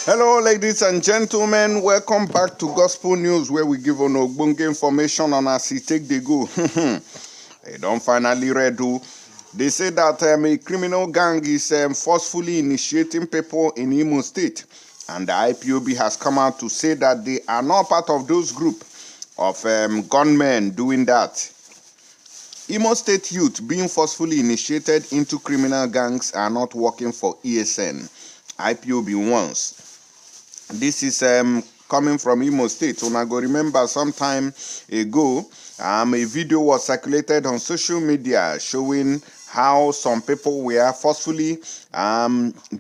Hello, ladies and gentlemen. Welcome back to Gospel News, where we give on ogbonge information on as it take the go. They don't finally read. They say that a criminal gang is forcefully initiating people in Imo State, and the IPOB has come out to say that they are not part of those group of gunmen doing that. Imo State youth being forcefully initiated into criminal gangs are not working for ESN. IPOB wants. This is coming from Imo State. Una go remember some time ago, a video was circulated on social media showing how some people were forcefully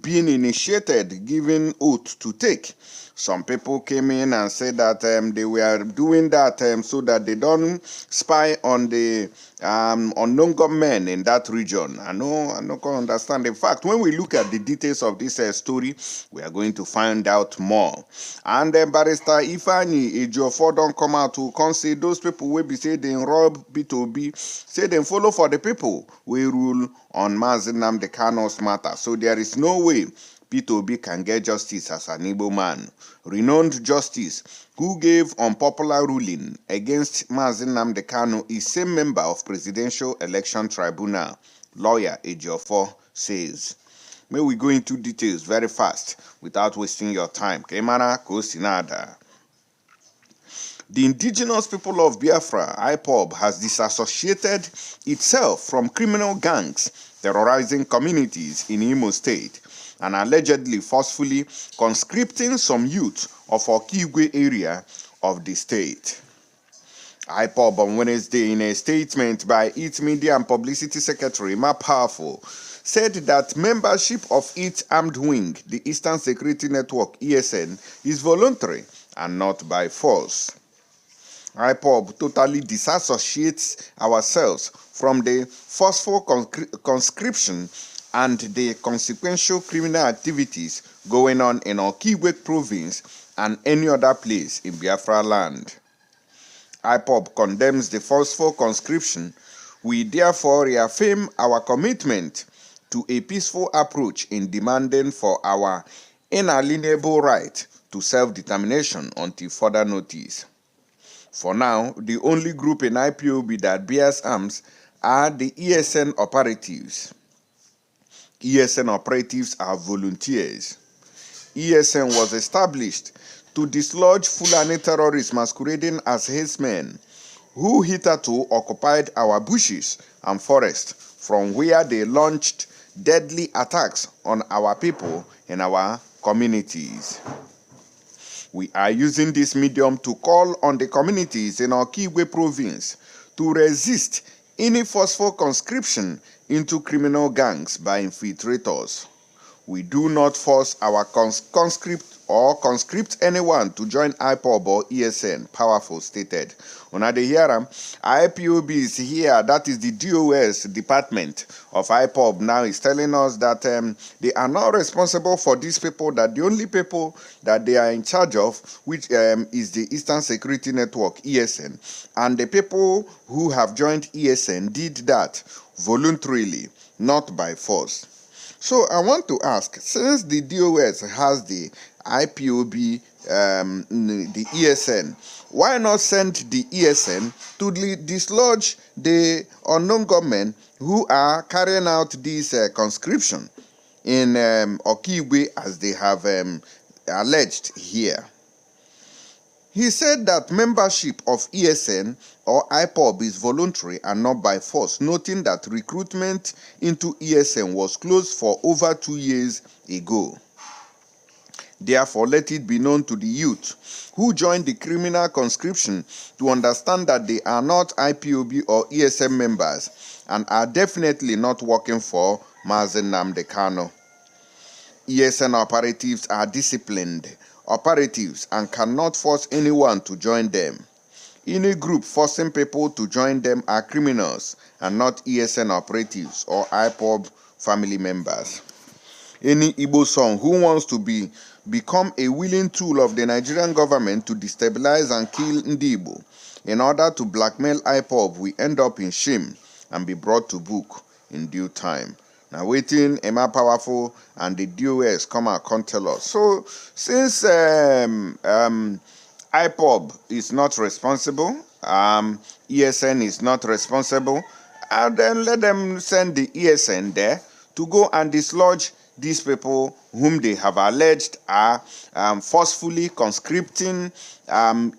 being initiated, given oath to take. Some people came in and said that they were doing that so that they don't spy on the unknown gunmen in that region. I don't understand. In fact, when we look at the details of this story, we are going to find out more. And then Barrister Ifeanyi Ejiofor don't come out to say those people will be say they rob B2B, say they follow for the people we rule on Mazi Nnamdi Kanu's matter. So there is no way P2B can get justice as an Igbo man. Renowned justice who gave unpopular ruling against Mazi Nnamdi Kanu is same member of Presidential Election Tribunal, lawyer Ejiofor says. May we go into details very fast without wasting your time. Kemana Kosinada. The indigenous people of Biafra, IPOB, has disassociated itself from criminal gangs terrorizing communities in Imo State and allegedly forcefully conscripting some youth of Okigwe area of the state. IPOB on Wednesday, in a statement by its Media and Publicity Secretary, Ma Powerful, said that membership of its armed wing, the Eastern Security Network, ESN, is voluntary and not by force. IPOB totally disassociates ourselves from the forceful conscription and the consequential criminal activities going on in Okigwe province and any other place in Biafra land. IPOB condemns the forceful conscription. We therefore reaffirm our commitment to a peaceful approach in demanding for our inalienable right to self-determination until further notice. For now, the only group in IPOB that bears arms are the ESN operatives. ESN operatives are volunteers. ESN was established to dislodge Fulani terrorists masquerading as herdsmen who hitherto occupied our bushes and forests, from where they launched deadly attacks on our people in our communities. We are using this medium to call on the communities in Okigwe province to resist any forceful conscription into criminal gangs by infiltrators. We do not force our conscript anyone to join IPOB or ESN, Powerful stated. Una dey hear am? IPOB is here, that is the DOS department of IPOB now, is telling us that they are not responsible for these people, that the only people that they are in charge of, which is the Eastern Security Network, ESN, and the people who have joined ESN did that voluntarily, not by force. So I want to ask, since the DOS has the IPOB, the ESN, why not send the ESN to dislodge the unknown gunmen who are carrying out this conscription in Okigwe, as they have alleged here? He said that membership of ESN or IPOB is voluntary and not by force, noting that recruitment into ESN was closed for over 2 years ago. Therefore, let it be known to the youth who joined the criminal conscription to understand that they are not IPOB or ESN members and are definitely not working for Mazi Nnamdi Kanu. ESN operatives are disciplined operatives and cannot force anyone to join them. Any group forcing people to join them are criminals and not ESN operatives or IPOB family members. Any Igbo son who wants to become a willing tool of the Nigerian government to destabilize and kill Ndi Igbo in order to blackmail IPOB will end up in shame and be brought to book in due time. Now waiting, Emma Powerful and the DOS come and come tell us. So since IPOB is not responsible, ESN is not responsible, and then let them send the ESN there to go and dislodge these people whom they have alleged are forcefully conscripting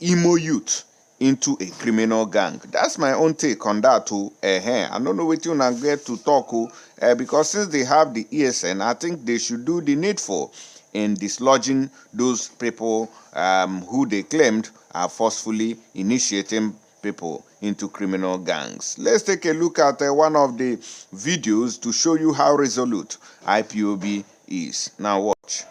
emo youth into a criminal gang. That's my own take on that too. I don't know what you get to talk because since they have the ESN, I think they should do the needful in dislodging those people who they claimed are forcefully initiating people into criminal gangs. Let's take a look at one of the videos to show you how resolute IPOB is. Now watch.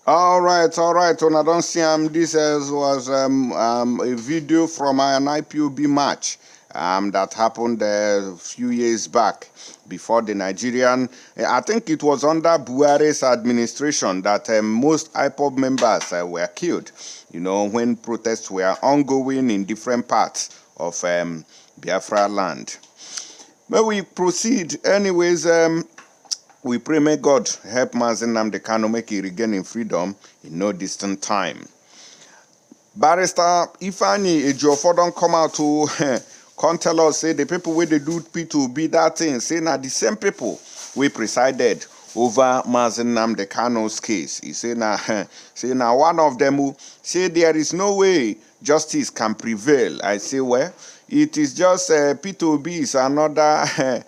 All right. When I don't see this was a video from an IPOB match that happened a few years back before the Nigerian. I think it was under Buhari's administration that most IPOB members were killed. You know, when protests were ongoing in different parts of Biafra land. But we proceed, anyways. We pray may God help Mazen Nnamdi Kanu make it regain in freedom in no distant time. Barrister Ifeanyi Ejiofor don't come out to come tell us, say the people where they do P2B that thing, say now the same people we presided over Mazen Nnamdi Kanu's case. He say now one of them who say there is no way justice can prevail. I say, well, it is just P2B is another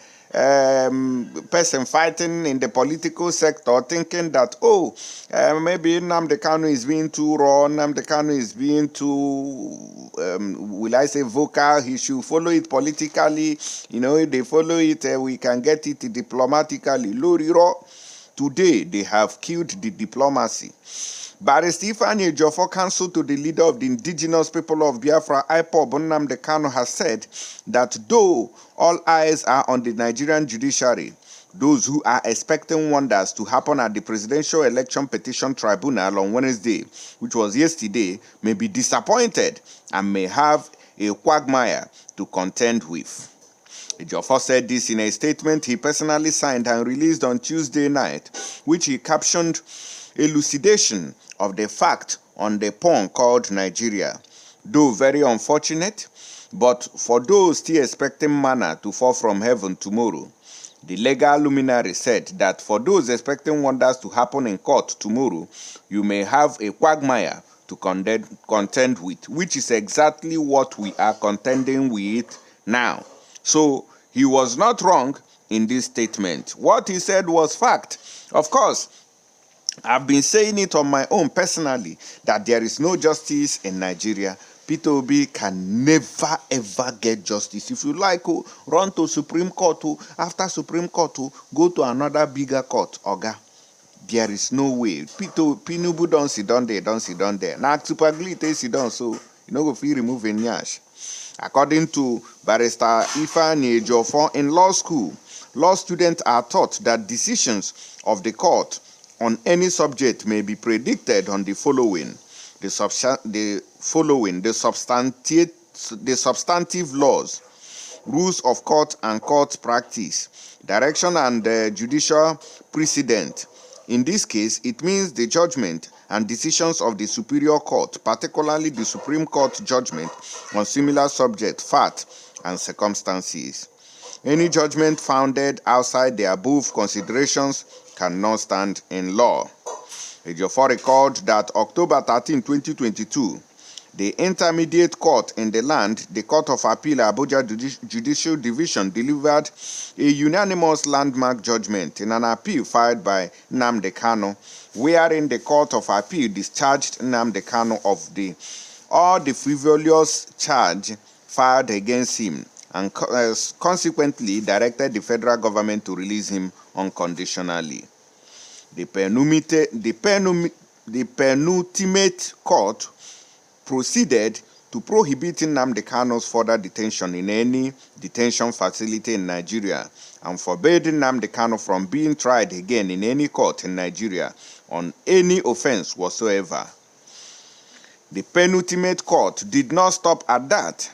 person fighting in the political sector thinking that, maybe Nnamdi Kanu is being too raw, Nnamdi Kanu is being too, will I say vocal, he should follow it politically. You know, if they follow it, we can get it diplomatically. Loriro, today they have killed the diplomacy. Barrister Ifeanyi Ejiofor, counsel to the leader of the indigenous people of Biafra, IPOB, Nnamdi Kanu, has said that though all eyes are on the Nigerian judiciary, those who are expecting wonders to happen at the Presidential Election Petition Tribunal on Wednesday, which was yesterday, may be disappointed and may have a quagmire to contend with. Ejiofor said this in a statement he personally signed and released on Tuesday night, which he captioned elucidation of the fact on the pawn called Nigeria. Though very unfortunate, but for those still expecting manna to fall from heaven tomorrow, the legal luminary said that for those expecting wonders to happen in court tomorrow, you may have a quagmire to contend with, which is exactly what we are contending with now. So he was not wrong in this statement. What he said was fact. Of course, I've been saying it on my own personally that there is no justice in Nigeria. P2B can never ever get justice. If you like, run to Supreme Court. After Supreme Court, go to another bigger court. Oga, there is no way. Pinubu don't sit down there. Now, Tupagli sit down, so you know if you remove a nyash. According to Barrister Ifeanyi Ejiofor, in law school, law students are taught that decisions of the court on any subject may be predicted on the following: the substantive laws, rules of court and court practice, direction and judicial precedent. In this case, it means the judgment and decisions of the Superior Court, particularly the Supreme Court judgment on similar subject, fact, and circumstances. Any judgment founded outside the above considerations cannot stand in law. Ejiofor recalled that October 13, 2022, the Intermediate Court in the land, the Court of Appeal Abuja Judicial Division, delivered a unanimous landmark judgment in an appeal filed by Nnamdi Kanu, wherein the Court of Appeal discharged Nnamdi Kanu of all the frivolous charge filed against him and consequently directed the federal government to release him unconditionally. The penultimate court proceeded to prohibit Nnamdi Kanu's further detention in any detention facility in Nigeria and forbade Nnamdi Kanu from being tried again in any court in Nigeria on any offense whatsoever. The penultimate court did not stop at that.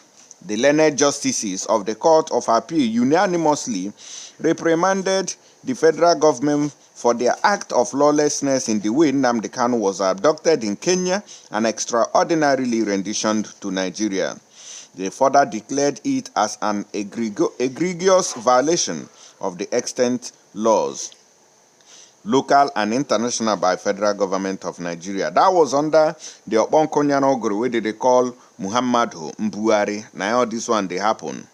The learned justices of the Court of Appeal unanimously reprimanded the federal government for their act of lawlessness in the way Nnamdi Kanu was abducted in Kenya and extraordinarily renditioned to Nigeria. They further declared it as an egregious violation of the extant laws, local and international, by federal government of Nigeria. That was under the Obonkonyano Ogoro, where they call Muhammadu Mbuhari. Now this one they happen.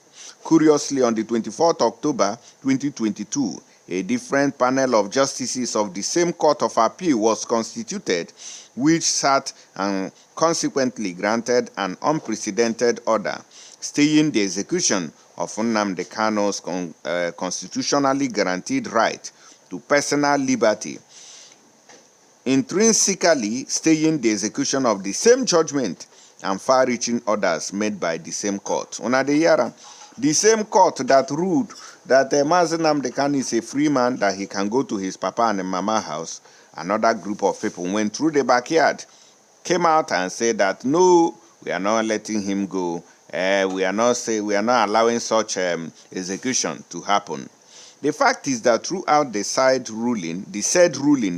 Curiously, on the 24th October 2022, a different panel of justices of the same Court of Appeal was constituted, which sat and consequently granted an unprecedented order staying the execution of Nnamdi Kanu's constitutionally guaranteed right to personal liberty, intrinsically staying the execution of the same judgment and far-reaching orders made by the same court. The same court that ruled that Mazi Nnamdi Kanu is a free man, that he can go to his papa and mama house. Another group of people went through the backyard, came out and said that no, we are not letting him go. We are not allowing such execution to happen. The fact is that throughout the said ruling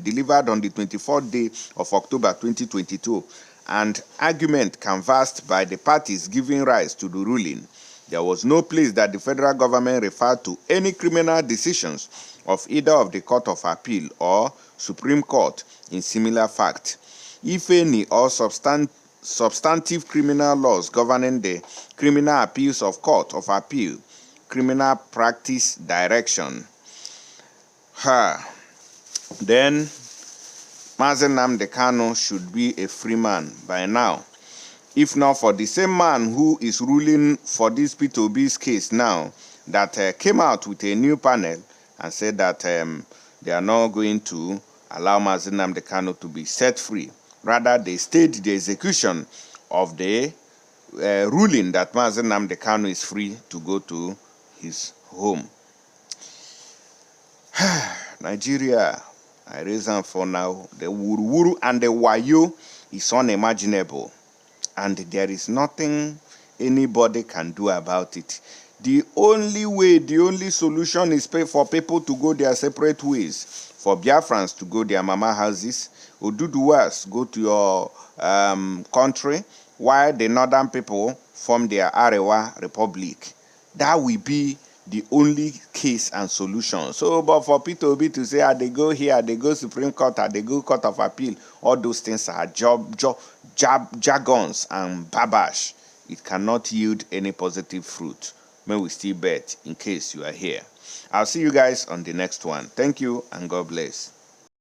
delivered on the 24th day of October 2022, and argument canvassed by the parties giving rise to the ruling, there was no place that the federal government referred to any criminal decisions of either of the Court of Appeal or Supreme Court in similar fact, if any, or substantive criminal laws governing the criminal appeals of Court of Appeal, criminal practice direction. Then Mazi Nnamdi Kanu should be a free man by now. If not for the same man who is ruling for this P2B's case now, that came out with a new panel and said that they are not going to allow Mazi Nnamdi Kanu to be set free. Rather, they stayed the execution of the ruling that Mazi Nnamdi Kanu is free to go to his home. Nigeria, I reason for now, the wuru and the wayo is unimaginable. And there is nothing anybody can do about it. The only solution is for people to go their separate ways. For Biafrans to go their mama houses, Oduduwas go to your country, while the northern people form their Arewa Republic. That will be the only case and solution. So, but for P2B to say, they go here, they go Supreme Court, they go Court of Appeal, all those things are jargons and babash. It cannot yield any positive fruit. May we still bet in case you are here. I'll see you guys on the next one. Thank you and God bless.